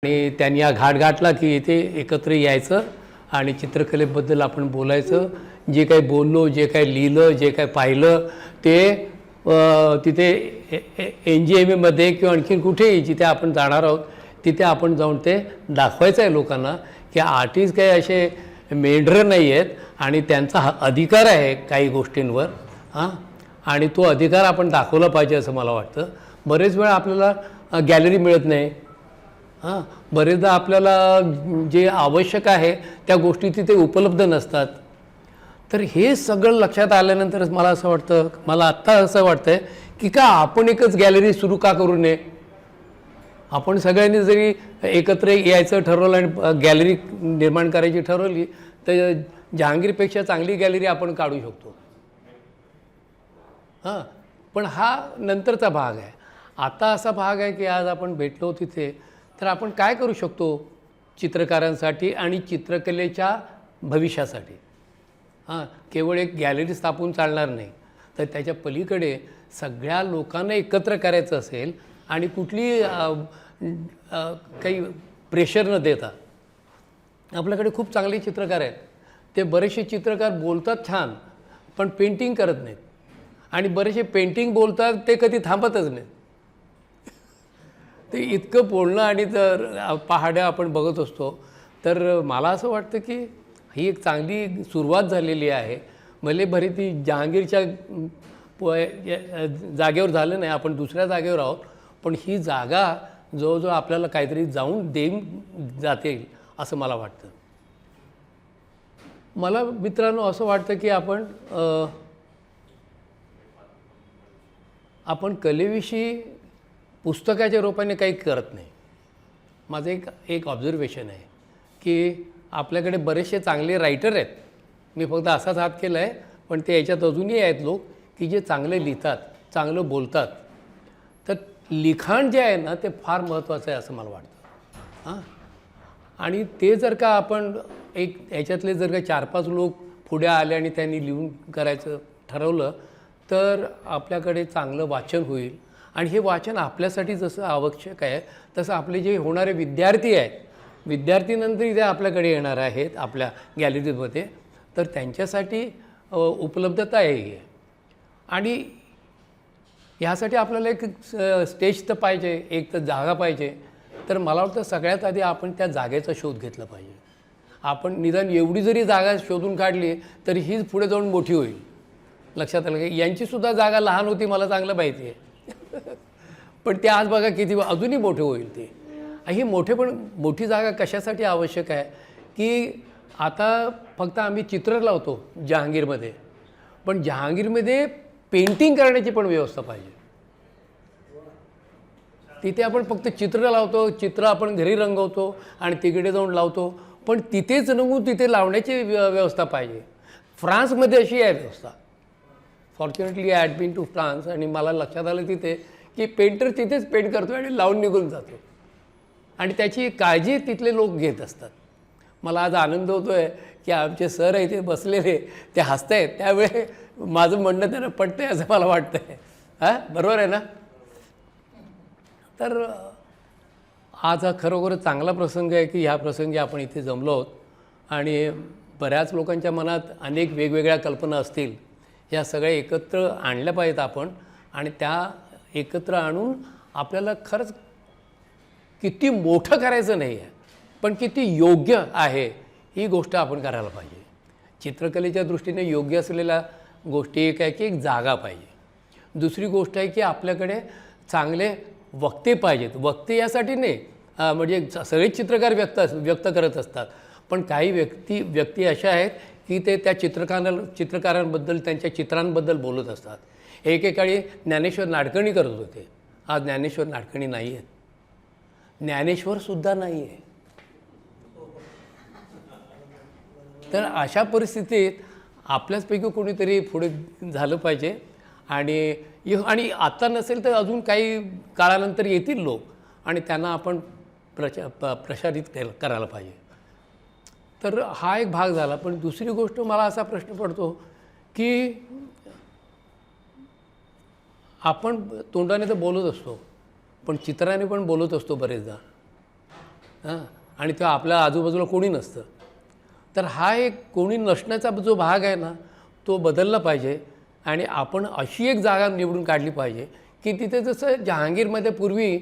आणि त्यांनी हा घाट गाठला की इथे एकत्र यायचं आणि चित्रकलेबद्दल आपण बोलायचं. जे काही बोललो, जे काही लिहिलं, जे काही पाहिलं ते तिथे NGMAमध्ये किंवा आणखीन कुठेही जिथे आपण जाणार आहोत तिथे आपण जाऊन ते दाखवायचं आहे लोकांना की आर्टिस्ट काही असे मेंढरं नाही आहेत आणि त्यांचा हा अधिकार आहे काही गोष्टींवर. आणि तो अधिकार आपण दाखवला पाहिजे असं मला वाटतं. बरेच वेळा आपल्याला गॅलरी मिळत नाही. बरेचदा आपल्याला जे आवश्यक आहे त्या गोष्टी तिथे उपलब्ध नसतात. तर हे सगळं लक्षात आल्यानंतरच मला असं वाटतं, मला आत्ता असं वाटतं आहे की का आपण एकच गॅलरी सुरू का करू नये. आपण सगळ्यांनी जरी एकत्र यायचं ठरवलं आणि गॅलरी निर्माण करायची ठरवली तर जहांगीरपेक्षा चांगली गॅलरी आपण काढू शकतो. पण हा नंतरचा भाग आहे. आता असा भाग आहे की आज आपण भेटलो तिथे तर आपण काय करू शकतो चित्रकारांसाठी आणि चित्रकलेच्या भविष्यासाठी. केवळ एक गॅलरी स्थापून चालणार नाही, तर त्याच्या पलीकडे सगळ्या लोकांना एकत्र करायचं असेल आणि कुठली काही प्रेशर न देता. आपल्याकडे खूप चांगले चित्रकार आहेत. ते बरेचसे चित्रकार बोलतात छान पण पेंटिंग करत नाहीत आणि बरेचसे पेंटिंग बोलतात ते कधी थांबतच नाहीत. ते इतकं बोलणं आणि जर पहाड्या आपण बघत असतो तर मला असं वाटतं की ही एक चांगली सुरुवात झालेली आहे. भले भरी ती जहांगीरच्या जागेवर झालं नाही, आपण दुसऱ्या जागेवर आहोत, पण ही जागा जवळजवळ आपल्याला काहीतरी जाऊन देऊन जाते असं मला वाटतं. मला मित्रांनो असं वाटतं की आपण कलेविषयी पुस्तकाच्या रूपाने काही करत नाही. माझं एक ऑब्झर्वेशन आहे की आपल्याकडे बरेचसे चांगले रायटर आहेत. मी फक्त असाच हात केला आहे, पण ते याच्यात अजूनही आहेत लोक की जे चांगले लिहितात, चांगलं बोलतात. तर लिखाण जे आहे ना ते फार महत्त्वाचं आहे असं मला वाटतं. आणि ते जर का आपण याच्यातले जर का 4-5 लोक पुढे आले आणि त्यांनी लिहून करायचं ठरवलं तर आपल्याकडे चांगलं वाचन होईल. आणि हे वाचन आपल्यासाठी जसं आवश्यक आहे तसं आपले जे होणारे विद्यार्थी आहेत, विद्यार्थीनंतर इथे आपल्याकडे येणार आहेत आपल्या गॅलरीमध्ये, तर त्यांच्यासाठी उपलब्धता आहे. आणि ह्यासाठी आपल्याला एक स्टेज तर पाहिजे, एक तर जागा पाहिजे. तर मला वाटतं सगळ्यात आधी आपण त्या जागेचा शोध घेतला पाहिजे. आपण निदान एवढी जरी जागा शोधून काढली तरी हीच पुढे जाऊन मोठी होईल. लक्षात आलं की यांचीसुद्धा जागा लहान होती मला चांगलं माहिती आहे. पण ते आज बघा किती अजूनही मोठे होईल ते. ही मोठी जागा कशासाठी आवश्यक आहे की आता फक्त आम्ही चित्र लावतो जहांगीरमध्ये, पण जहांगीरमध्ये पेंटिंग करण्याची पण व्यवस्था पाहिजे. तिथे आपण फक्त चित्र लावतो, चित्र आपण घरी रंगवतो आणि तिकडे जाऊन लावतो, पण तिथेच रंगवून तिथे लावण्याची व्यवस्था पाहिजे. फ्रान्समध्ये अशी आहे व्यवस्था. Fortunately I had been to France आणि मला लक्षात आलं तिथे की पेंटर तिथेच पेंट करतो आणि लावून निघून जातो आणि त्याची काळजी तिथले लोक घेत असतात. मला आज आनंद होतो आहे की आमचे सर इथे बसलेले ते हसत आहेत, त्यावेळे माझं म्हणणं त्यांना पटतं आहे असं मला वाटतं आहे. बरोबर आहे ना. तर आज हा खरोखरच चांगला प्रसंग आहे की ह्या प्रसंगी आपण इथे जमलो आहोत. आणि बऱ्याच लोकांच्या मनात अनेक वेगवेगळ्या कल्पना असतील, ह्या सगळ्या एकत्र आणल्या पाहिजेत आपण. आणि त्या एकत्र आणून आपल्याला खरंच किती मोठं करायचं नाही आहे, पण किती योग्य आहे ही गोष्ट आपण करायला पाहिजे. चित्रकलेच्या दृष्टीने योग्य असलेल्या गोष्टी एक आहे की एक जागा पाहिजे. दुसरी गोष्ट आहे की आपल्याकडे चांगले वक्ते पाहिजेत. वक्ते यासाठी नाही म्हणजे सगळेच चित्रकार व्यक्त करत असतात, पण काही व्यक्ती अशा आहेत की ते त्या चित्रकारांबद्दल त्यांच्या चित्रांबद्दल बोलत असतात. एकेकाळी ज्ञानेश्वर नाडकर्णी करत होते, आज ज्ञानेश्वर नाडकर्णी नाही आहेत, ज्ञानेश्वरसुद्धा नाही आहे. तर अशा परिस्थितीत आपल्याचपैकी कोणीतरी पुढे झालं पाहिजे. आणि आता नसेल तर अजून काही काळानंतर येतील लोक आणि त्यांना आपण प्रसारित करायला पाहिजे. तर हा एक भाग झाला. पण दुसरी गोष्ट मला असा प्रश्न पडतो की आपण तोंडाने तर बोलत असतो, पण चित्राने पण बोलत असतो बरेचदा. आणि तेव्हा आपल्या आजूबाजूला कोणी नसतं. तर हा एक कोणी नसण्याचा जो भाग आहे ना तो बदलला पाहिजे आणि आपण अशी एक जागा निवडून काढली पाहिजे की तिथे जसं जहांगीरमध्ये पूर्वी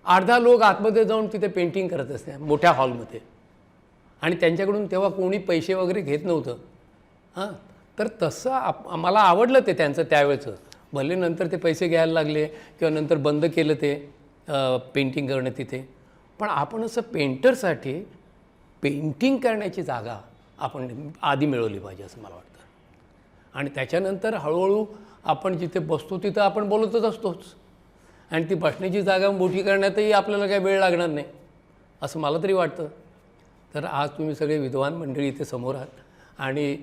8-10 लोक आतमध्ये जाऊन तिथे पेंटिंग करत असते मोठ्या हॉलमध्ये आणि त्यांच्याकडून तेव्हा कोणी पैसे वगैरे घेत नव्हतं. तर तसं मला आवडलं ते त्यांचं त्यावेळचं. भले नंतर ते पैसे घ्यायला लागले किंवा नंतर बंद केलं ते पेंटिंग करणं तिथे. पण आपण असं पेंटरसाठी पेंटिंग करण्याची जागा आपण आधी मिळवली पाहिजे असं मला वाटतं. आणि त्याच्यानंतर हळूहळू आपण जिथे बसतो तिथं आपण बोलतच असतोच आणि ती बसण्याची जागा मोठी करण्यातही आपल्याला काही वेळ लागणार नाही असं मला तरी वाटतं. तर आज तुम्ही सगळे विद्वान मंडळी इथे समोर आहात आणि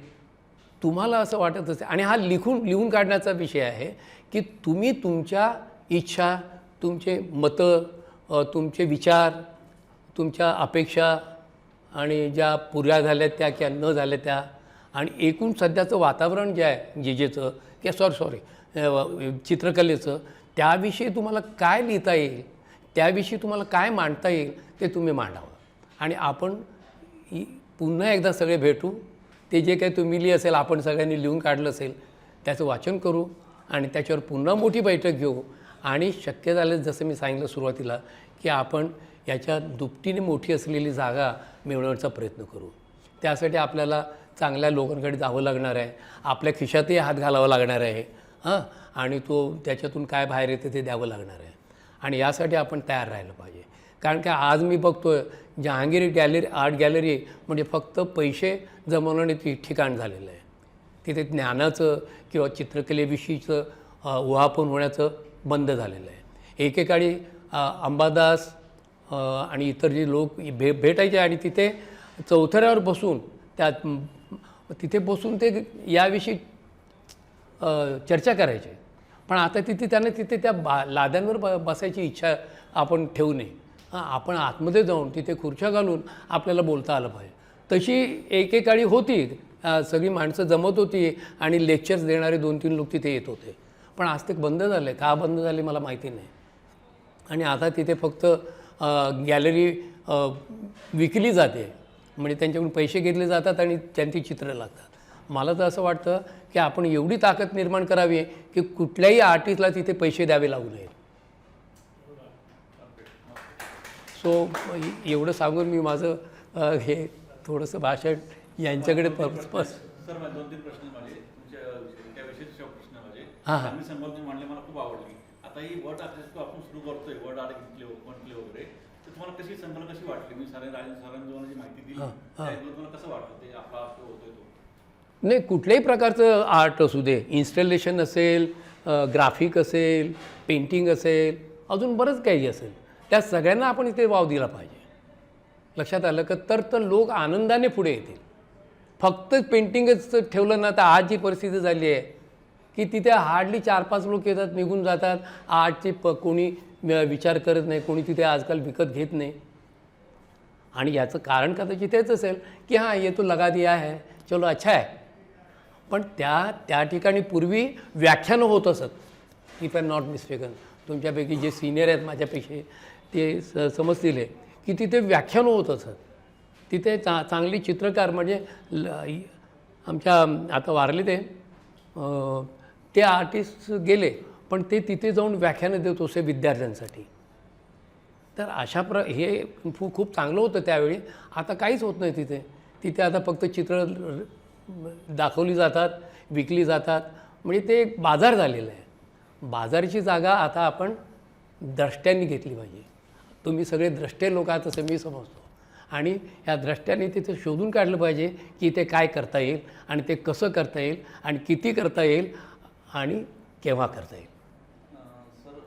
तुम्हाला असं वाटत असेल आणि हा लिहून काढण्याचा विषय आहे की तुम्ही तुमच्या इच्छा, तुमचे मतं, तुमचे विचार, तुमच्या अपेक्षा आणि ज्या पुऱ्या झाल्या त्या किंवा न झाल्या त्या आणि एकूण सध्याचं वातावरण जे आहे जेजेचं किंवा सॉरी चित्रकलेचं त्याविषयी तुम्हाला काय लिहिता येईल, त्याविषयी तुम्हाला काय मांडता येईल ते तुम्ही मांडावं. आणि आपण पुन्हा एकदा सगळे भेटू. ते जे काही तुम्ही लिहिलं असेल आपण सगळ्यांनी लिहून काढलं असेल त्याचं वाचन करू आणि त्याच्यावर पुन्हा मोठी बैठक घेऊ आणि शक्य झालं जसं मी सांगितलं सुरुवातीला की आपण याच्या दुपटीने मोठी असलेली जागा मिळवण्याचा प्रयत्न करू. त्यासाठी आपल्याला चांगल्या लोकांकडे जावं लागणार आहे, आपल्या खिशातही हात घालावा लागणार आहे आणि तो त्याच्यातून काय बाहेर येते ते द्यावं लागणार आहे आणि यासाठी आपण तयार राहिलं पाहिजे. कारण की आज मी बघतो आहे जहांगीर आर्ट गॅलरी म्हणजे फक्त पैसे जमवण्याने ठिकाण झालेलं आहे. तिथे ज्ञानाचं किंवा चित्रकलेविषयीचं उहापोहण होण्याचं बंद झालेलं आहे. एकेकाळी अंबादास आणि इतर जे लोक भेटायचे आणि तिथे चौथऱ्यावर बसून तिथे बसून ते याविषयी चर्चा करायचे. पण आता तिथे त्या लाद्यांवर बसायची इच्छा आपण ठेवू नये. आपण आतमध्ये जाऊन तिथे खुर्च्या घालून आपल्याला बोलता आलं पाहिजे. तशी एकेकाळी होती, सगळी माणसं जमत होती आणि लेक्चर्स देणारे 2-3 लोक तिथे येत होते. पण आज ते बंद झाले. का बंद झाले मला माहिती नाही. आणि आता तिथे फक्त गॅलरी विकली जाते म्हणजे त्यांच्याकडून पैसे घेतले जातात आणि त्यांची चित्रं लागतात. मला तर असं वाटतं की आपण एवढी ताकद निर्माण करावी की कुठल्याही आर्टिस्टला तिथे पैसे द्यावे लागू नयेत. सो एवढं सांगून मी माझं हे थोडंसं भाषण यांच्याकडे सर 2-3 प्रश्न माझे त्या विशेष प्रश्न माझे मी संकल्पना मांडले मला खूप आवडली. आता ही वर्ड आर्टिस्ट आपण सुरू करतोय वर्ड आर्ट म्हटले वगैरे तर तुम्हाला कशी संकल्पना कशी वाटली? मी सरांनी जी माहिती दिली तुम्हाला कसं वाटलं ते आपला होतोय तो? नाही कुठल्याही प्रकारचं आर्ट असू दे, इन्स्टलेशन असेल, ग्राफिक असेल, पेंटिंग असेल, अजून बरंच काही असेल, त्या सगळ्यांना आपण इथे वाव दिला पाहिजे. लक्षात आलं का? तर लोक आनंदाने पुढे येतील. फक्त पेंटिंगच ठेवलं ना तर आज जी परिस्थिती झाली आहे की तिथे हार्डली 4-5 लोक येतात निघून जातात. आर्टचे कोणी विचार करत नाही, कोणी तिथे आजकाल विकत घेत नाही. आणि याचं कारण कदाचित तेच असेल की हां ये तो लगा दिया है चलो अच्छा आहे. पण त्या ठिकाणी पूर्वी व्याख्यानं होत असत. If I am not mistaken, तुमच्यापैकी जे सिनियर आहेत माझ्यापेक्षा ते समजतील की तिथे व्याख्यानं होत असत. तिथे चांगली चित्रकार म्हणजे आमच्या आता वारले ते आर्टिस्ट गेले पण ते तिथे जाऊन व्याख्यानं देत होते विद्यार्थ्यांसाठी. तर हे खूप चांगलं होतं त्यावेळी. आता काहीच होत नाही तिथे आता फक्त चित्र दाखवली जातात, विकली जातात. म्हणजे ते एक बाजार झालेला आहे. बाजाराची जागा आता आपण द्रष्ट्यांनी घेतली पाहिजे. तुम्ही सगळे द्रष्टे लोक आहात असं मी समजतो आणि ह्या द्रष्ट्यांनी तिथे शोधून काढलं पाहिजे की ते काय करता येईल आणि ते कसं करता येईल आणि किती करता येईल आणि केव्हा करता येईल. सर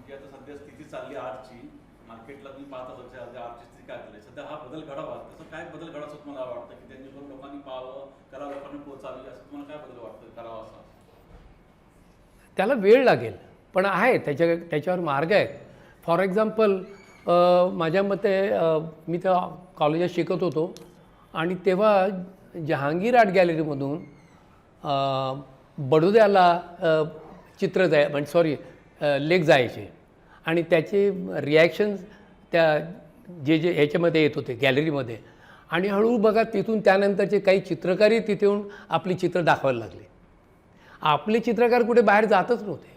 जी आता सध्या स्थिती चालली आर्टची मार्केटला तुम्ही पाहता सध्या आर्टची स्थिती काय झाली सध्या हा बदल घडावा तसं काय बदल घडावा असं तुम्हाला वाटतं की त्यांनी लोकांनी पाहावं करावं लोकांनी पोहोचावी असं तुम्हाला काय बदल वाटतं करावा असा? त्याला वेळ लागेल पण आहे त्याच्यावर मार्ग आहेत. फॉर एक्झाम्पल माझ्या मते मी त्या कॉलेजात शिकत होतो आणि तेव्हा जहांगीर आर्ट गॅलरीमधून बडोद्याला चित्र म्हणजे लेख जायचे आणि त्याचे रिॲक्शन्स त्या जे जे ह्याच्यामध्ये येत होते गॅलरीमध्ये, आणि हळूहळू बघा तिथून त्यानंतरचे काही चित्रकारही तिथे येऊन आपली चित्र दाखवायला लागले. आपले चित्रकार कुठे बाहेर जातच नव्हते.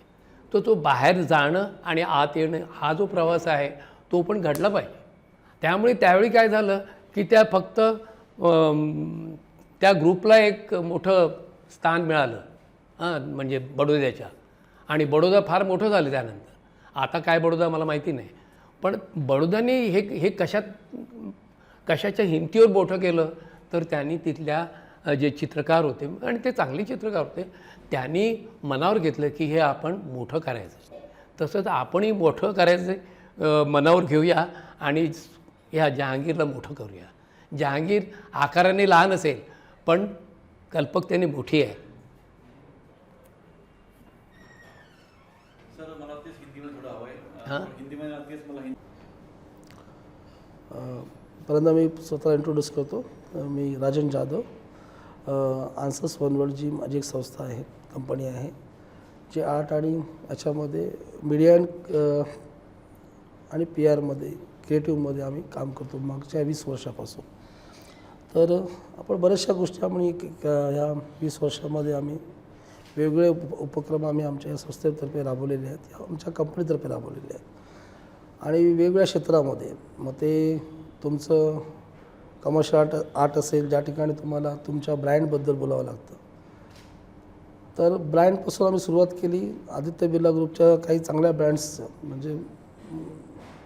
तो बाहेर जाणं आणि आत येणं हा जो प्रवास आहे तो पण घडला पाहिजे. त्यामुळे त्यावेळी काय झालं की त्या फक्त त्या ग्रुपला एक मोठं स्थान मिळालं, म्हणजे बडोद्याच्या, आणि बडोदा फार मोठं झालं त्यानंतर. आता काय बडोदा मला माहिती नाही, पण बडोदाने हे कशाच्या हिमतीवर मोठं केलं तर त्यांनी तिथल्या जे चित्रकार होते, आणि ते चांगले चित्रकार होते, त्यांनी मनावर घेतलं की हे आपण मोठं करायचं. तसंच आपणही मोठं करायचं मनावर घेऊया आणि ह्या जहांगीरला मोठं करूया. जहांगीर आकाराने लहान असेल पण कल्पकतेने मोठी आहे. सर मला तेच हिंदीमध्ये थोडं हवं आहे. हां. हिंदीमध्ये तेच मला पहिल्यांदा मी स्वतःला इंट्रोड्यूस करतो. मी Rajan Jadhav. Answers one world जी माझी एक संस्था आहे, कंपनी आहे, जे आर्ट आणि याच्यामध्ये मीडिया आणि पी आरमध्ये, क्रिएटिव्हमध्ये आम्ही काम करतो मागच्या 20 वर्षापासून. तर आपण बऱ्याचशा गोष्टी ह्या 20 वर्षामध्ये आम्ही वेगवेगळे उपक्रम आमच्या या संस्थेतर्फे राबवलेले आहेत, आमच्या कंपनीतर्फे राबवलेले आहेत, आणि वेगवेगळ्या क्षेत्रामध्ये. मग ते तुमचं कमर्शियल आर्ट असेल, ज्या ठिकाणी तुम्हाला तुमच्या ब्रँडबद्दल बोलावं लागतं, तर ब्रँडपासून आम्ही सुरुवात केली. आदित्य बिर्ला ग्रुपच्या काही चांगल्या ब्रँड्स, म्हणजे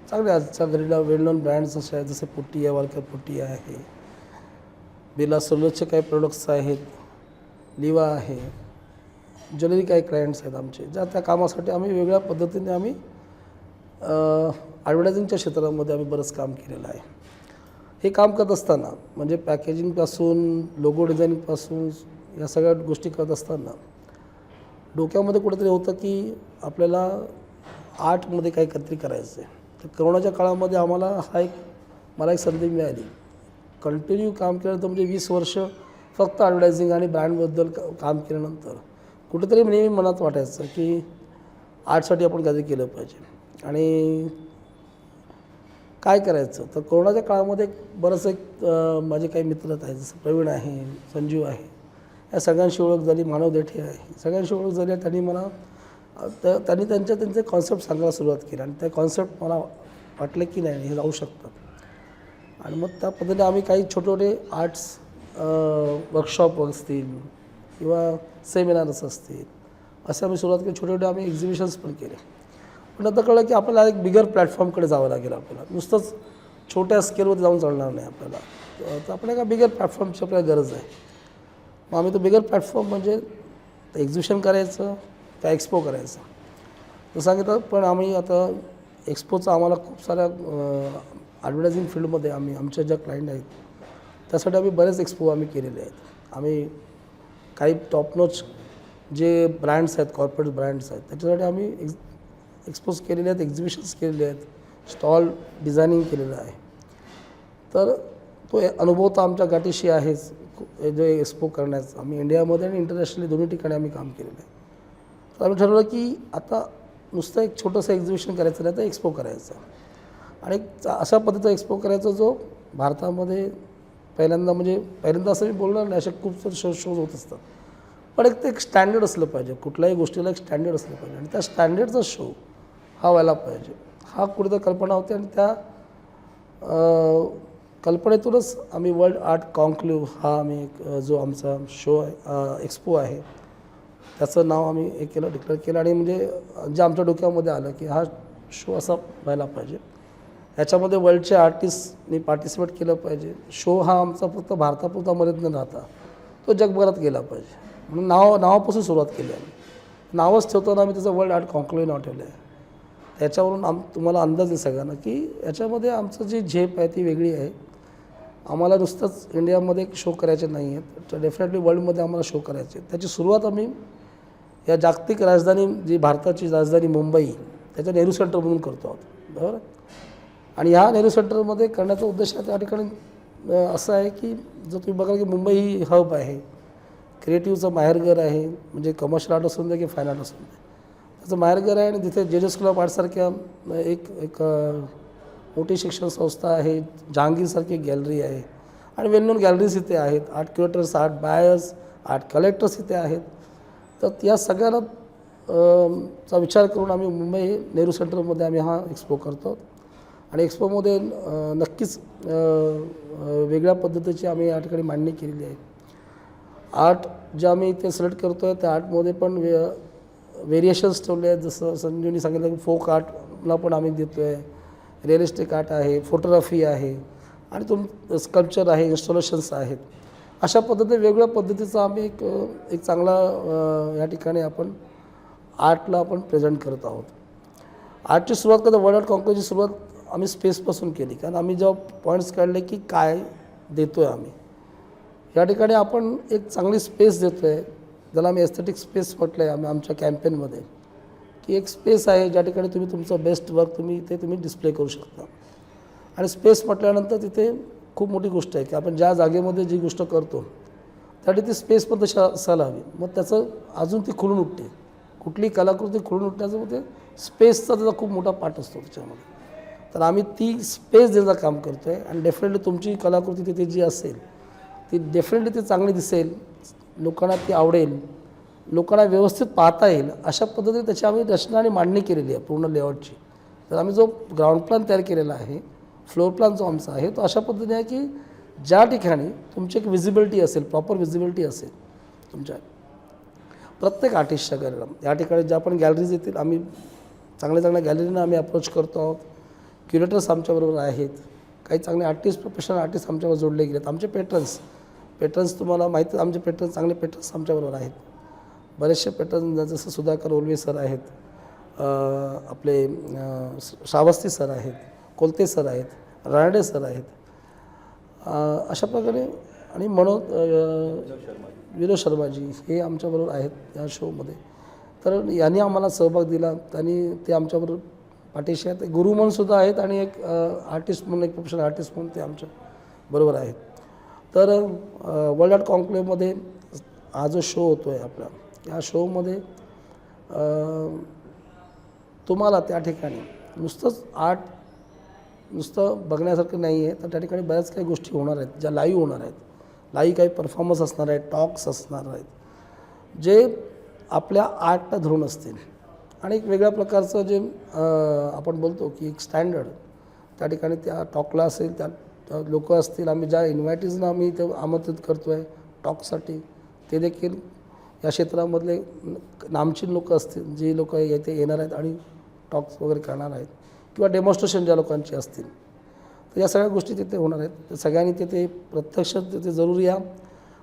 चांगल्या आजच्या घडीला वेल नोन ब्रँड्स असे आहेत, जसे पुट्टी आहे, वालकर पुट्टी आहे, बिर्ला सोलरचे काही प्रोडक्ट्स आहेत, लिवा आहे, ज्वेलरी काही क्लायंट्स आहेत आमचे, ज्या त्या कामासाठी आम्ही वेगळ्या पद्धतीने आम्ही ॲडव्हर्टायझिंगच्या क्षेत्रामध्ये आम्ही बरंच काम केलेलं आहे. हे काम करत असताना म्हणजे पॅकेजिंगपासून लोगो डिझायनिंगपासून या सगळ्या गोष्टी करत असताना डोक्यामध्ये कुठेतरी होतं की आपल्याला आर्टमध्ये काही काहीतरी करायचं आहे. तर कोरोनाच्या काळामध्ये मला एक संधी मिळाली. कंटिन्यू काम केल्यानंतर म्हणजे 20 वर्ष फक्त ॲडव्हर्टायझिंग आणि ब्रँडबद्दल काम केल्यानंतर कुठेतरी नेहमी मनात वाटायचं की आर्टसाठी आपण काहीतरी केलं पाहिजे. आणि काय करायचं, तर कोरोनाच्या काळामध्ये माझे काही मित्र आहेत, जसं प्रवीण आहे, संजीव आहे, या सगळ्यांशी ओळख झाली. मानव देठे आहे, सगळ्यांशी ओळख झाली. त्यांनी त्यांचे कॉन्सेप्ट सांगायला सुरुवात केली, आणि त्या कॉन्सेप्ट मला वाटले की नाही हे जाऊ शकतात. आणि मग त्या पद्धतीने आम्ही काही छोटे आर्ट्स वर्कशॉप असतील किंवा सेमिनार्स असतील, असे आम्ही सुरुवात केली. छोटे आम्ही एक्झिबिशन्स पण केले. पण आता कळलं की आपल्याला एक बिगर प्लॅटफॉर्मकडे जावं लागेल. आपल्याला नुसतंच छोट्या स्केलवर जाऊन चालणार नाही आपल्याला. तर आपल्याला एका बिगर प्लॅटफॉर्मची आपल्याला गरज आहे. मग आम्ही तो बिगर प्लॅटफॉर्म म्हणजे एक्झिबिशन करायचं, त्या एक्सपो करायचं तर सांगितलं. पण आम्ही आता एक्सपोचं आम्हाला खूप साऱ्या ॲडव्हर्टायझिंग फील्डमध्ये आमच्या ज्या क्लायंट आहेत त्यासाठी आम्ही बरेच एक्सपो आम्ही केलेले आहेत. आम्ही काही टॉप नॉच जे ब्रँड्स आहेत, कॉर्पोरेट ब्रँड्स आहेत, त्याच्यासाठी आम्ही एक्सपोज केलेले आहेत, एक्झिबिशन्स केलेले आहेत, स्टॉल डिझायनिंग केलेलं आहे. तर तो अनुभव तर आमच्या गाठीशी आहेच. जे एक्सपो करण्याचं आम्ही इंडियामध्ये आणि इंटरनॅशनली दोन्ही ठिकाणी आम्ही काम केलेलं आहे. तर आम्ही ठरवलं की आता नुसतं एक छोटंसं एक्झिबिशन करायचं नाही, तर एक्सपो करायचं, आणि अशा पद्धतीचा एक्सपो करायचा जो भारतामध्ये पहिल्यांदा असं मी बोलणार नाही, असे खूप सारे शोज होत असतात. पण ते एक स्टँडर्ड असलं पाहिजे, कुठल्याही गोष्टीला एक स्टँडर्ड असलं पाहिजे, आणि त्या स्टँडर्डचा शो हा व्हायला पाहिजे. हा कुठेतरी कल्पना होती, आणि त्या कल्पनेतूनच आम्ही वर्ल्ड आर्ट कॉन्क्लेव्ह हा आम्ही जो आमचा शो आहे, एक्सपो आहे, त्याचं नाव आम्ही डिक्लेअर केलं. आणि म्हणजे जे आमच्या डोक्यामध्ये आलं की हा शो असा व्हायला पाहिजे, ह्याच्यामध्ये वर्ल्डचे आर्टिस्टनी पार्टिसिपेट केलं पाहिजे. शो हा आमचा फक्त भारतापुरता मर्यादित न राहता तो जगभरात गेला पाहिजे. म्हणून नावापासून सुरुवात केली आम्ही. नावच ठेवताना आम्ही त्याचं वर्ल्ड आर्ट कॉन्क्लेव्ह नाव ठेवलं आहे. त्याच्यावरून तुम्हाला अंदाज आहे सगळ्यांना की याच्यामध्ये आमचं जी झेप आहे ती वेगळी आहे. आम्हाला नुसतंच इंडियामध्ये शो करायचे नाही आहेत, तर डेफिनेटली वर्ल्डमध्ये आम्हाला शो करायचे. त्याची सुरुवात आम्ही या जागतिक राजधानी, जी भारताची राजधानी मुंबई, त्याच्या नेहरू सेंटर म्हणून करतो आहोत, बरोबर. आणि ह्या नेहरू सेंटरमध्ये करण्याचा उद्देश त्या ठिकाणी असं आहे की जर तुम्ही बघाल की मुंबई ही हब आहे, क्रिएटिव्हचं माहेरघर आहे, म्हणजे कमर्शियल आर्ट असून दे की फाईन आर्ट असून दे, त्याचं माहेरघर आहे. आणि तिथे जेजस क्लब आर्टसारख्या एक मोठी शिक्षण संस्था आहे, जहांगीरसारखी गॅलरी आहे आणि वेल नोन गॅलरीज इथे आहेत, art curators, art buyers, art collectors इथे आहेत. तर या सगळ्यांना चा विचार करून आम्ही मुंबई नेहरू सेंटरमध्ये आम्ही हा एक्सपो करतो आणि एक्सपोमध्ये नक्कीच वेगळ्या पद्धतीची आम्ही या ठिकाणी मांडणी केलेली आहे. आर्ट जे आम्ही इथे सिलेक्ट करतो आहे त्या आर्टमध्ये पण व्हेरिएशन्स ठेवले आहेत. जसं संजीवनी सांगितलं की फोक आर्टला पण आम्ही देतो आहे, रिअलिस्टिक आर्ट आहे, फोटोग्राफी आहे आणि स्कल्पचर आहे, इन्स्टॉलेशन्स आहेत. अशा पद्धतीने वेगवेगळ्या पद्धतीचा आम्ही एक चांगला या ठिकाणी आपण आर्टला आपण प्रेझेंट करत आहोत. आर्टची सुरुवात करता वर्ल्ड आर्ट कॉन्क्लेव्हची सुरुवात आम्ही स्पेसपासून केली, कारण आम्ही जेव्हा पॉईंट्स काढले की काय देतो आहे आम्ही या ठिकाणी आपण एक चांगली स्पेस देतो आहे, ज्याला आम्ही एस्थेटिक स्पेस म्हटलं आहे आमच्या कॅम्पेनमध्ये, की एक स्पेस आहे ज्या ठिकाणी तुम्ही तुमचं बेस्ट वर्क तुम्ही डिस्प्ले करू शकता. आणि स्पेस म्हटल्यानंतर तिथे खूप मोठी गोष्ट आहे की आपण ज्या जागेमध्ये जी गोष्ट करतो त्यासाठी ती स्पेस पण तशी असायला हवी. मग त्याचं अजून ती खुलून उठते, कुठली कलाकृती खुलून उठण्याचं मग ते स्पेसचा त्याचा खूप मोठा पार्ट असतो त्याच्यामध्ये. तर आम्ही ती स्पेस देण्याचं काम करतो आहे आणि डेफिनेटली तुमची कलाकृती तिथे जी असेल ती डेफिनेटली ती चांगली दिसेल, लोकांना ती आवडेल, लोकांना व्यवस्थित पाहता येईल अशा पद्धतीने त्याची आम्ही रचना आणि मांडणी केलेली आहे पूर्ण लेआउटची. तर आम्ही जो ग्राउंड प्लॅन तयार केलेला आहे, फ्लोअर प्लॅन जो आमचा आहे तो अशा पद्धतीने आहे की ज्या ठिकाणी तुमची एक विजिबिलिटी असेल, प्रॉपर विजिबिलिटी असेल तुमच्या प्रत्येक आर्टिस्टच्या गॅलरीला. या ठिकाणी ज्या पण गॅलरीज येतील आम्ही चांगल्या गॅलरीनं आम्ही अप्रोच करतो आहोत. क्युरेटर्स आमच्याबरोबर आहेत, काही चांगले आर्टिस्ट, प्रोफेशनल आर्टिस्ट आमच्यावर जोडले गेले आहेत. आमचे पेट्रन्स तुम्हाला माहिती, आमचे चांगले पेट्रन्स आमच्याबरोबर आहेत. बरेचसे पेट्रन्स जसं सुधाकर ओलवे सर आहेत, आपले श्रावस्ती सर आहेत, कोलते सर आहेत, रानडे सर आहेत, अशा प्रकारे आणि विनोद शर्माजी हे आमच्याबरोबर आहेत या शोमध्ये. तर यांनी आम्हाला सहभाग दिला, त्यांनी ते आमच्याबरोबर पाठीशी आहेत. गुरु म्हणून सुद्धा आहेत आणि एक आर्टिस्ट म्हणून, एक प्रोफेशनल आर्टिस्ट म्हणून ते आमच्या बरोबर आहेत. तर वर्ल्ड आर्ट कॉन्क्लेव्हमध्ये हा जो शो होतो आहे आपला, या शोमध्ये तुम्हाला त्या ठिकाणी नुसतं बघण्यासारखं नाही आहे, तर त्या ठिकाणी बऱ्याच काही गोष्टी होणार आहेत ज्या लाईव्ह होणार आहेत. लाईव्ह काही परफॉर्मन्स असणार आहेत, टॉक्स असणार आहेत जे आपल्या आर्टला धरून असतील आणि एक वेगळ्या प्रकारचं जे आपण बोलतो की एक स्टँडर्ड त्या ठिकाणी त्या टॉकला असेल, त्या लोक असतील. आम्ही ज्या इन्व्हायटीजना आम्ही ते आमंत्रित करतो आहे टॉकसाठी, ते देखील या क्षेत्रामधले नामचीन लोक असतील, जे लोक येथे येणार आहेत आणि टॉक्स वगैरे करणार आहेत किंवा डेमॉन्स्ट्रेशन ज्या लोकांची असतील. तर या सगळ्या गोष्टी तिथे होणार आहेत. तर सगळ्यांनी तिथे प्रत्यक्ष तिथे जरूर या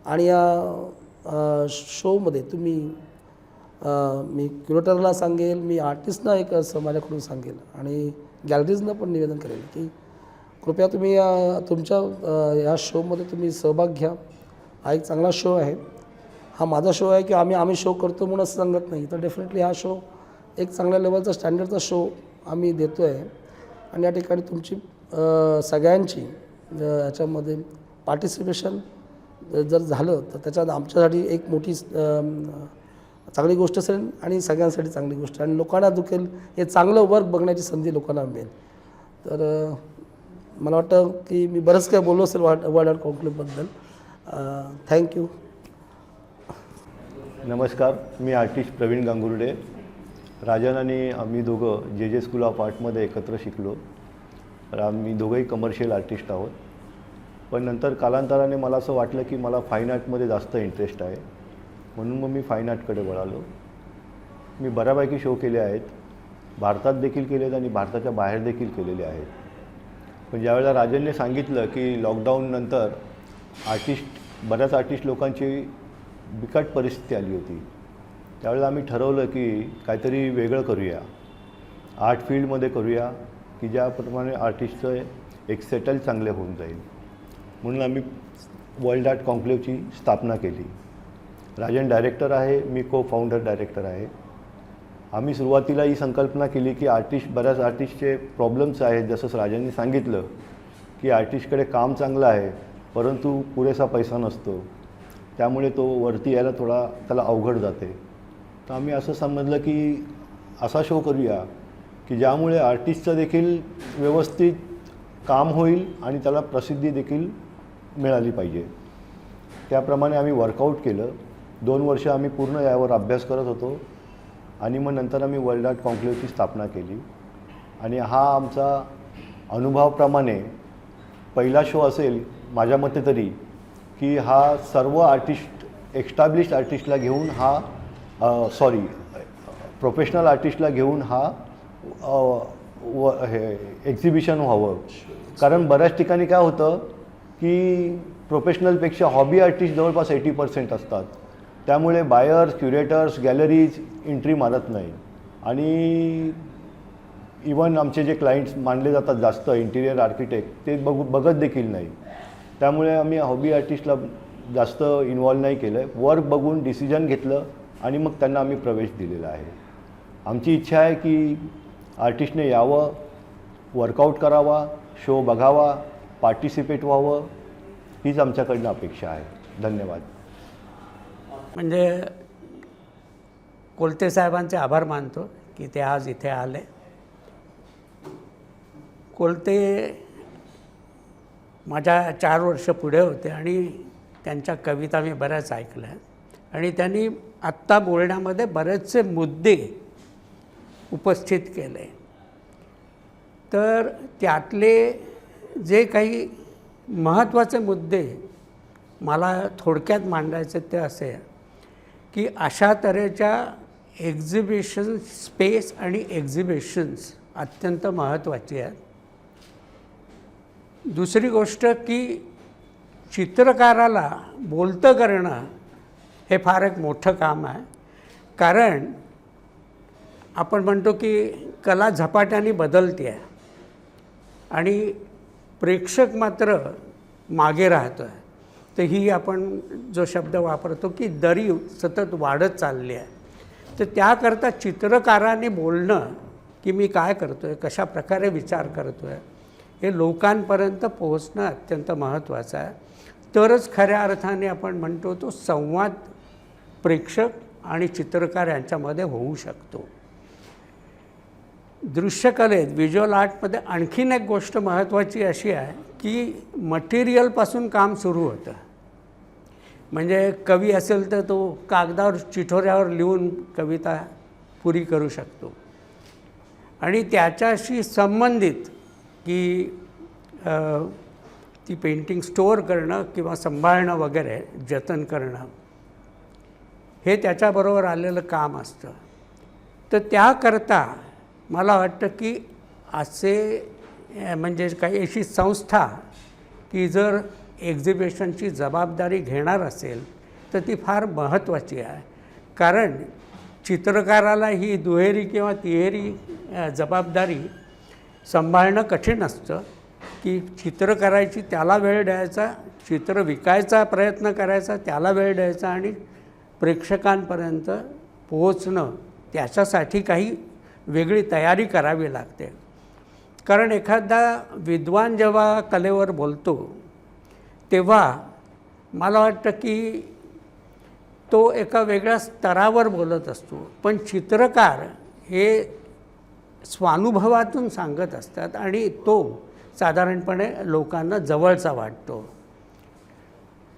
आणि या शोमध्ये तुम्ही मी क्युरेटरला सांगेल, मी आर्टिस्टना एक असं माझ्याकडून सांगेल आणि गॅलरीजना पण निवेदन करेल की कृपया तुम्ही तुमच्या या शोमध्ये तुम्ही सहभाग घ्या. हा एक चांगला शो आहे, हा माझा शो आहे की आम्ही शो करतो म्हणून असं सांगत नाही. तर डेफिनेटली हा शो एक चांगल्या लेवलचा स्टँडर्डचा शो आम्ही देतो आहे आणि या ठिकाणी तुमची सगळ्यांची याच्यामध्ये पार्टिसिपेशन जर झालं तर त्याच्यात आमच्यासाठी एक मोठी चांगली गोष्ट असेल आणि सगळ्यांसाठी चांगली गोष्ट आणि लोकांना दुखेल, हे चांगलं वर्क बघण्याची संधी लोकांना मिळेल. तर मला वाटतं की मी बरंच काय बोललो असेल वर्ल्ड आर्ट कॉन्क्लेव्हबद्दल. थँक्यू. नमस्कार, मी आर्टिस्ट प्रवीण गांगुर्डे. राजन आणि आम्ही दोघं जे स्कूल ऑफ आर्टमध्ये एकत्र शिकलो. तर आम्ही दोघंही कमर्शियल आर्टिस्ट आहोत. पण नंतर कालांतराने मला असं वाटलं की मला फाईन आर्टमध्ये जास्त इंटरेस्ट आहे, म्हणून मग मी फाईन आर्टकडे वळालो. मी बऱ्यापैकी शो केले आहेत, भारतात देखील केले आहेत आणि भारताच्या बाहेर देखील केलेले आहेत. पण ज्यावेळेला राजनने सांगितलं की लॉकडाऊननंतर बऱ्याच आर्टिस्ट लोकांची बिकट परिस्थिती आली होती, त्यावेळेला आम्ही ठरवलं की काहीतरी वेगळं करूया, आर्ट फील्डमध्ये करूया की ज्याप्रमाणे आर्टिस्टचं एक सेटल चांगले होऊन जाईल. म्हणून आम्ही वर्ल्ड आर्ट कॉन्क्लेव्हची स्थापना केली. राजन डायरेक्टर आहे, मी को फाउंडर डायरेक्टर आहे. आम्ही सुरुवातीला ही संकल्पना केली की बऱ्याच आर्टिस्टचे प्रॉब्लेम्स आहेत. जसं राजांनी सांगितलं की आर्टिस्टकडे काम चांगलं आहे परंतु पुरेसा पैसा नसतो, त्यामुळे तो वरती यायला थोडा त्याला अवघड जाते. तर आम्ही असं समजलं की असा शो करूया की ज्यामुळे आर्टिस्टचं देखील व्यवस्थित काम होईल आणि त्याला प्रसिद्धी देखील मिळाली पाहिजे. त्याप्रमाणे आम्ही वर्कआउट केलं. 2 वर्ष आम्ही पूर्ण यावर अभ्यास करत होतो आणि मग नंतर आम्ही वर्ल्ड आर्ट कॉन्क्लेव्हची स्थापना केली. आणि हा आमचा अनुभवाप्रमाणे पहिला शो असेल माझ्या मते तरी, की हा सर्व आर्टिस्ट एस्टॅब्लिश्ड आर्टिस्टला घेऊन हा प्रोफेशनल आर्टिस्टला घेऊन हा हे एक्झिबिशन व्हावं. कारण बऱ्याच ठिकाणी काय होतं की प्रोफेशनलपेक्षा हॉबी आर्टिस्ट जवळपास 80% असतात. त्यामुळे बायर्स, क्युरेटर्स, गॅलरीज एंट्री मारत नाही. आणि इवन आमचे जे क्लायंट्स मानले जातात जास्त इंटिरियर आर्किटेक्ट ते बघत देखील नाही. त्यामुळे आम्ही हॉबी आर्टिस्टला जास्त इन्वॉल्व नाही केलं. वर्क बघून डिसिजन घेतलं आणि मग त्यांना आम्ही प्रवेश दिलेला आहे. आमची इच्छा आहे की आर्टिस्टने यावं, वर्कआउट करावा, शो बघावा, पार्टिसिपेट व्हावं, हीच आमच्याकडनं अपेक्षा आहे. धन्यवाद. म्हणजे कोलते साहेबांचे आभार मानतो की ते आज इथे आले. कोलते माझ्या 4 वर्ष पुढे होते आणि त्यांच्या कविता मी बऱ्याच ऐकल्या आणि त्यांनी आत्ता बोलण्यामध्ये बरेचसे मुद्दे उपस्थित केले. तर त्यातले जे काही महत्त्वाचे मुद्दे मला थोडक्यात मांडायचे ते असे की अशा तऱ्हेच्या एक्झिबिशन स्पेस आणि एक्झिबिशन्स अत्यंत महत्त्वाची आहेत. दुसरी गोष्ट की चित्रकाराला बोलतं करणं हे फार एक मोठं काम आहे. कारण आपण म्हणतो की कला झपाट्याने बदलते आहे आणि प्रेक्षक मात्र मागे राहतो आहे. तर ही आपण जो शब्द वापरतो की दरी सतत वाढत चालली आहे. तर त्याकरता चित्रकाराने बोलणं की मी काय करतो आहे, कशा प्रकारे विचार करतो आहे, हे लोकांपर्यंत पोहोचणं अत्यंत महत्त्वाचं आहे. तरच खऱ्या अर्थाने आपण म्हणतो तो संवाद प्रेक्षक आणि चित्रकार यांच्यामध्ये होऊ शकतो. दृश्यकलेत व्हिज्युअल आर्टमध्ये आणखीन एक गोष्ट महत्त्वाची अशी आहे की मटेरियलपासून काम सुरू होतं. म्हणजे कवी असेल तर तो कागदावर चिठोऱ्यावर लिहून कविता पुरी करू शकतो आणि त्याच्याशी संबंधित की ती पेंटिंग स्टोअर करणं किंवा सांभाळणं वगैरे जतन करणं हे त्याच्याबरोबर आलेलं काम असतं. तर त्याकरता मला वाटतं की असे म्हणजे काही अशी संस्था की जर एक्झिबिशनची जबाबदारी घेणार असेल तर ती फार महत्त्वाची आहे. कारण चित्रकाराला ही दुहेरी किंवा तिहेरी जबाबदारी सांभाळणं कठीण असतं की चित्र करायची त्याला वेळ द्यायचा, चित्र विकायचा प्रयत्न करायचा त्याला वेळ द्यायचा आणि प्रेक्षकांपर्यंत पोहोचणं त्याच्यासाठी काही वेगळी तयारी करावी लागते. कारण एखादा विद्वान जेव्हा कलेवर बोलतो तेव्हा मला वाटतं की तो एका वेगळ्या स्तरावर बोलत असतो. पण चित्रकार हे स्वानुभवातून सांगत असतात आणि तो साधारणपणे लोकांना जवळचा वाटतो.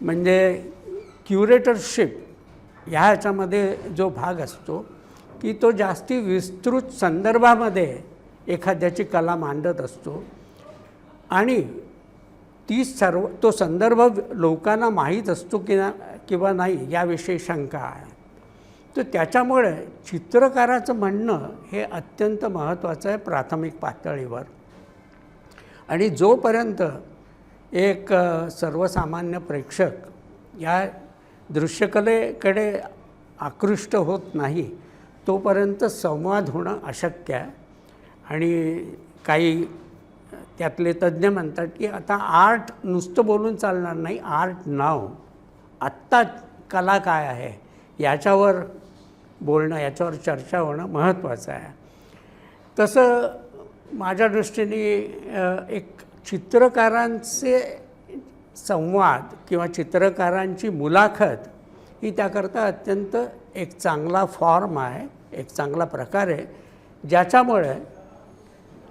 म्हणजे क्युरेटरशिप ह्याच्यामध्ये जो भाग असतो की तो जास्ती विस्तृत संदर्भामध्ये एखाद्याची कला मांडत असतो आणि तो संदर्भ लोकांना माहीत असतो किंवा नाही याविषयी शंका आहे. तर त्याच्यामुळे चित्रकाराचं म्हणणं हे अत्यंत महत्त्वाचं आहे प्राथमिक पातळीवर. आणि जोपर्यंत एक सर्वसामान्य प्रेक्षक या दृश्यकलेकडे आकृष्ट होत नाही तोपर्यंत संवाद होणं अशक्य आहे. आणि काही त्यातले तज्ज्ञ म्हणतात की आता आर्ट नुसतं बोलून चालणार नाही, आर्ट नाव आत्ता कला काय आहे याच्यावर बोलणं, याच्यावर चर्चा होणं महत्त्वाचं आहे. तसं माझ्या दृष्टीने एक चित्रकारांचे संवाद किंवा चित्रकारांची मुलाखत ही त्याकरता अत्यंत एक चांगला फॉर्म आहे, एक चांगला प्रकार आहे ज्याच्यामुळे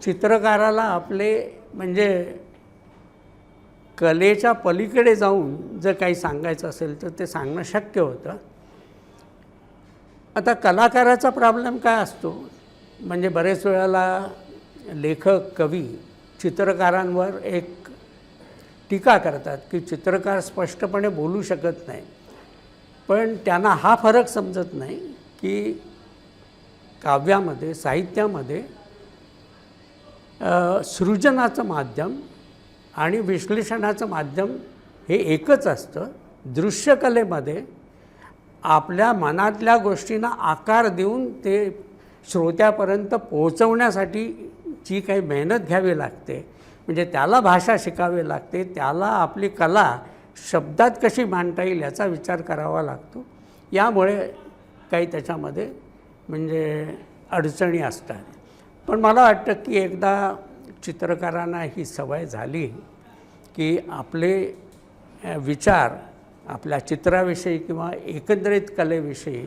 चित्रकाराला आपले म्हणजे कलेच्या पलीकडे जाऊन जर काही सांगायचं असेल तर ते सांगणं शक्य होतं. आता कलाकाराचा प्रॉब्लेम काय असतो, म्हणजे बरेच वेळेला लेखक, कवी चित्रकारांवर एक टीका करतात की चित्रकार स्पष्टपणे बोलू शकत नाही. पण त्यांना हा फरक समजत नाही की काव्यामध्ये, साहित्यामध्ये सृजनाचं माध्यम आणि विश्लेषणाचं माध्यम हे एकच असतं. दृश्यकलेमध्ये आपल्या मनातल्या गोष्टींना आकार देऊन ते श्रोत्यापर्यंत पोहोचवण्यासाठी जी काही मेहनत घ्यावी लागते, म्हणजे त्याला भाषा शिकावी लागते, त्याला आपली कला शब्दात कशी मांडता येईल याचा विचार करावा लागतो. यामुळे काही त्याच्यामध्ये म्हणजे अडचणी असतात. पण मला वाटतं की एकदा चित्रकारांना ही सवय झाली की आपले विचार आपल्या चित्राविषयी किंवा एकंदरीत कलेविषयी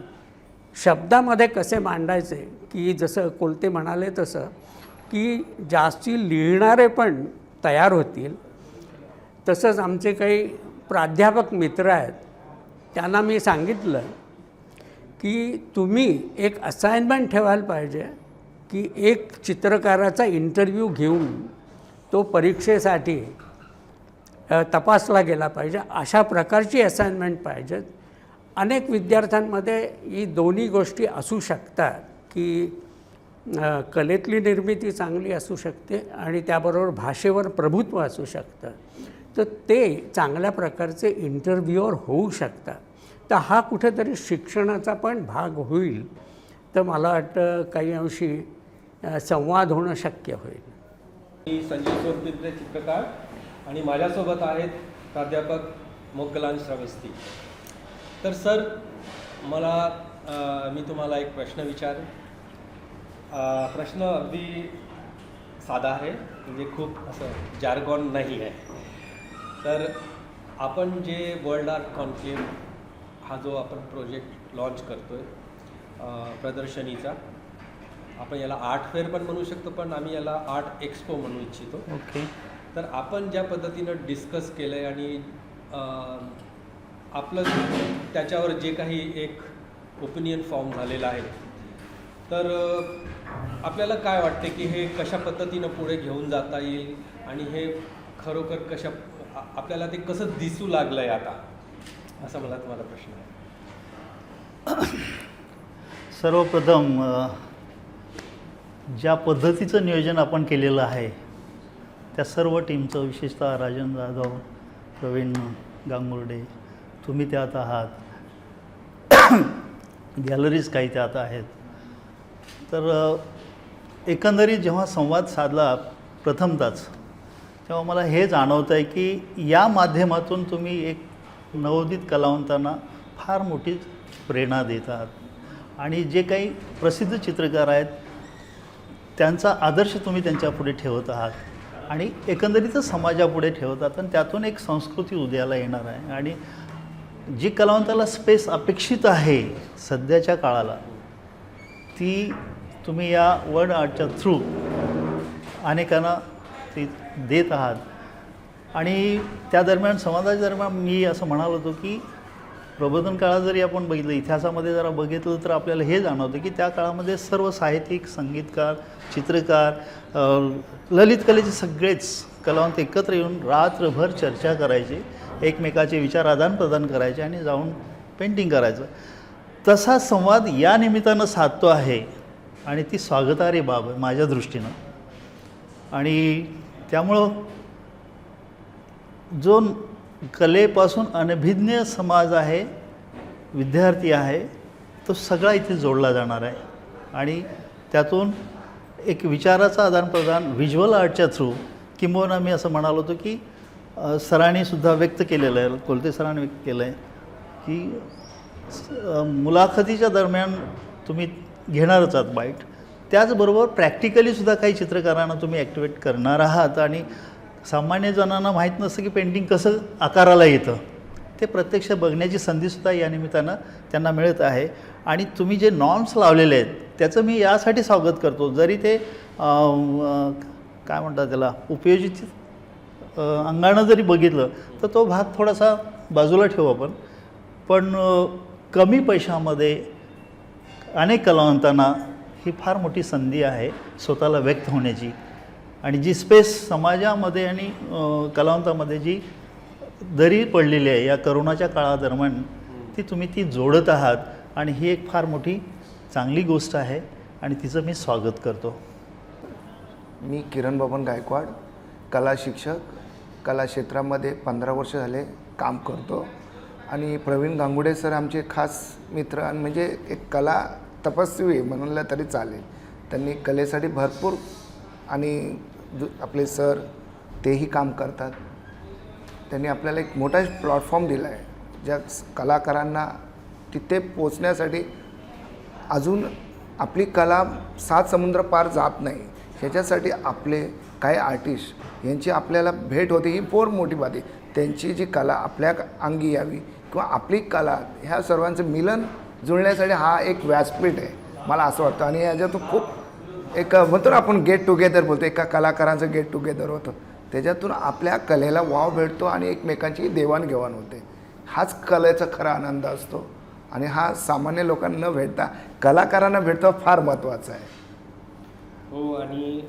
शब्दामध्ये कसे मांडायचे, की जसं कोलते म्हणाले तसं की जास्ती लिहिणारे पण तयार होतील. तसंच आमचे काही प्राध्यापक मित्र आहेत, त्यांना मी सांगितलं की तुम्ही एक असाइनमेंट ठेवायला पाहिजे की एक चित्रकाराचा इंटरव्ह्यू घेऊन तो परीक्षेसाठी तपासला गेला पाहिजे. अशा प्रकारची असाइनमेंट पाहिजेत. अनेक विद्यार्थ्यांमध्ये ही दोन्ही गोष्टी असू शकतात की कलेतली निर्मिती चांगली असू शकते आणि त्याबरोबर भाषेवर प्रभुत्व असू शकतं, तर ते चांगल्या प्रकारचे इंटरव्ह्यूअर होऊ शकतात. तर हा कुठेतरी शिक्षणाचा पण भाग होईल. तर मला वाटतं काही अंशी संवाद होणं शक्य होईल. मी संजय सोरपिंपळे चित्रकार आणि माझ्यासोबत आहेत प्राध्यापक मोगलान श्रावस्ती. तर सर, मी तुम्हाला एक प्रश्न विचारेन. प्रश्न अगदी साधा आहे, म्हणजे खूप असं जार्गॉन नाही आहे. तर आपण जे वर्ल्ड आर्ट कॉन्क्लेव्ह हा जो आपण प्रोजेक्ट लॉन्च करतो आहे प्रदर्शनीचा, आपण याला आर्ट फेअर पण म्हणू शकतो, पण आम्ही याला आर्ट एक्सपो म्हणू इच्छितो. ओके. तर आपण ज्या पद्धतीनं डिस्कस केलं आहे आणि आपलं त्याच्यावर जे काही एक ओपिनियन फॉर्म झालेलं आहे, तर आपल्याला काय वाटते की हे कशा पद्धतीनं पुढे घेऊन जाता येईल आणि हे खरोखर आपल्याला ते कसं दिसू लागलं आहे आता, असा मला तुम्हाला प्रश्न आहे. सर्वप्रथम ज्या पद्धतीचं नियोजन आपण केलेलं आहे त्या सर्व टीमचं, विशेषतः राजन जाधव, प्रवीण गांगुर्डे, तुम्ही त्यात आहात, गॅलरीज काही त्यात आहेत. तर एकंदरीत जेव्हा संवाद साधला प्रथमतःच, तेव्हा मला हे जाणवतं आहे की या माध्यमातून तुम्ही एक नवोदित कलावंतांना फार मोठी प्रेरणा देत आहात आणि जे काही प्रसिद्ध चित्रकार आहेत त्यांचा आदर्श तुम्ही त्यांच्यापुढे ठेवत आहात आणि एकंदरीतच समाजापुढे ठेवतात आणि त्यातून एक संस्कृती उदयाला येणार आहे. आणि जी कलावंताला स्पेस अपेक्षित आहे सध्याच्या काळाला, ती तुम्ही या वर्ल्ड आर्टच्या थ्रू अनेकांना ती देत आहात. आणि त्या दरम्यान, संवादाच्या दरम्यान मी असं म्हणालो होतो की प्रबोधन काळात जरी आपण बघितलं, इतिहासामध्ये जरा बघितलं, तर आपल्याला हे जाणवतं की त्या काळामध्ये सर्व साहित्यिक, संगीतकार, चित्रकार, ललित कलेचे सगळेच कलावंत एकत्र येऊन रात्रभर चर्चा करायचे, एकमेकाचे विचार आदानप्रदान करायचे आणि जाऊन पेंटिंग करायचं. तसा संवाद या निमित्तानं साधतो आहे आणि ती स्वागतार्ह बाब आहे माझ्या दृष्टीनं. आणि त्यामुळं जो कलेपासून अनभिज्ञ समाज आहे, विद्यार्थी आहे, तो सगळा इथे जोडला जाणार आहे. आणि त्यातून एक विचाराचं आदानप्रदान व्हिज्युअल आर्टच्या थ्रू, किंबहुना मी असं म्हणालो होतो की सरांनीसुद्धा व्यक्त केलेलं आहे, कोलते सरांनी व्यक्त केलं आहे की मुलाखतीच्या दरम्यान तुम्ही घेणारच आहात बाईट, त्याचबरोबर प्रॅक्टिकलीसुद्धा काही चित्रकारांना तुम्ही ॲक्टिवेट करणार आहात. आणि सामान्य जणांना माहीत नसतं की पेंटिंग कसं आकाराला येतं, ते प्रत्यक्ष बघण्याची संधीसुद्धा या निमित्तानं त्यांना मिळत आहे. आणि तुम्ही जे नॉर्म्स लावलेले आहेत त्याचं मी यासाठी स्वागत करतो, जरी ते काय म्हणतात त्याला उपयोजित अंगानं जरी बघितलं तर तो भाग थोडासा बाजूला ठेवू आपण. पण कमी पैशामध्ये अनेक कलावंतांना ही फार मोठी संधी आहे स्वतःला व्यक्त होण्याची. आणि जी स्पेस समाजामध्ये आणि कलावंतामध्ये जी दरी पडलेली आहे या करोनाच्या काळादरम्यान तुम्ही ती जोडत आहात आणि ही एक फार मोठी चांगली गोष्ट आहे आणि तिचं मी स्वागत करतो. मी किरण बबन गायकवाड, कला शिक्षक, कला क्षेत्रामध्ये 15 वर्ष झाले काम करतो. आणि प्रवीण गांगुर्डे सर आमचे खास मित्र आणि म्हणजे एक कला तपस्वी म्हणलं तरी चालेल. त्यांनी कलेसाठी भरपूर आणि आपले सर तेही काम करतात. त्यांनी आपल्याला एक मोठा प्लॅटफॉर्म दिला आहे ज्या कलाकारांना तिथे पोचण्यासाठी अजून आपली कला 7 समुद्र पार जात नाही. ह्याच्यासाठी आपले काही आर्टिस्ट यांची आपल्याला भेट होते ही फार मोठी बात आहे. त्यांची जी कला आपल्या अंगी यावी किंवा आपली कला ह्या सर्वांचं मिलन जुळण्यासाठी हा एक व्यासपीठ आहे मला असं वाटतं. आणि याच्यातून खूप एक म्हणतो ना आपण गेट टुगेदर बोलतो, एका कलाकारांचं गेट टुगेदर होतं. त्याच्यातून आपल्या कलेला वाव भेटतो आणि एकमेकांची देवाणघेवाण होते. हाच कलेचा खरा आनंद असतो आणि हा सामान्य लोकांना न भेटता कलाकारांना भेटतो फार महत्त्वाचा आहे. हो, आणि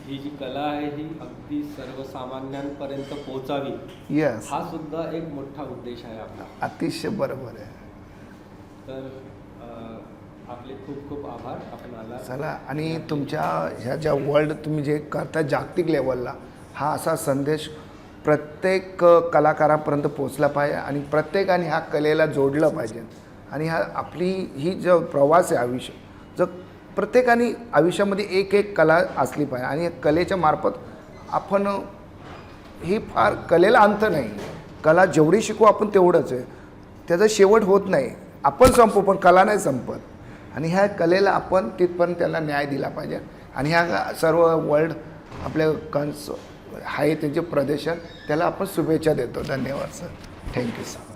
ही जी कला आहे ही अगदी सर्वसामान्यांपर्यंत पोहोचावी, यस, हा सुद्धा एक मोठा उद्देश आहे आपला. अतिशय बरोबर आहे. तर आपले खूप खूप आभार, आपण आला. चला, आणि तुमच्या ह्या ज्या वर्ल्ड तुम्ही जे करता जागतिक लेवलला, हा असा संदेश प्रत्येक कलाकारापर्यंत पोचला पाहिजे आणि प्रत्येकाने ह्या कलेला जोडलं पाहिजे. आणि ह्या आपली ही जो प्रवास आहे आयुष्य, जर प्रत्येकाने आयुष्यामध्ये एक एक कला असली पाहिजे आणि कलेच्या मार्फत आपण ही फार कलेला अंत नाही. कला जेवढी शिकू आपण तेवढंच आहे, त्याचा शेवट होत नाही. आपण संपू पण कला नाही संपत. आणि ह्या कलेला आपण तिथपर्यंत त्याला न्याय दिला पाहिजे. आणि ह्या सर्व वर्ल्ड आपल्या आहे त्यांचे प्रदर्शन त्याला आपण शुभेच्छा देतो. धन्यवाद सर. Thank you sir.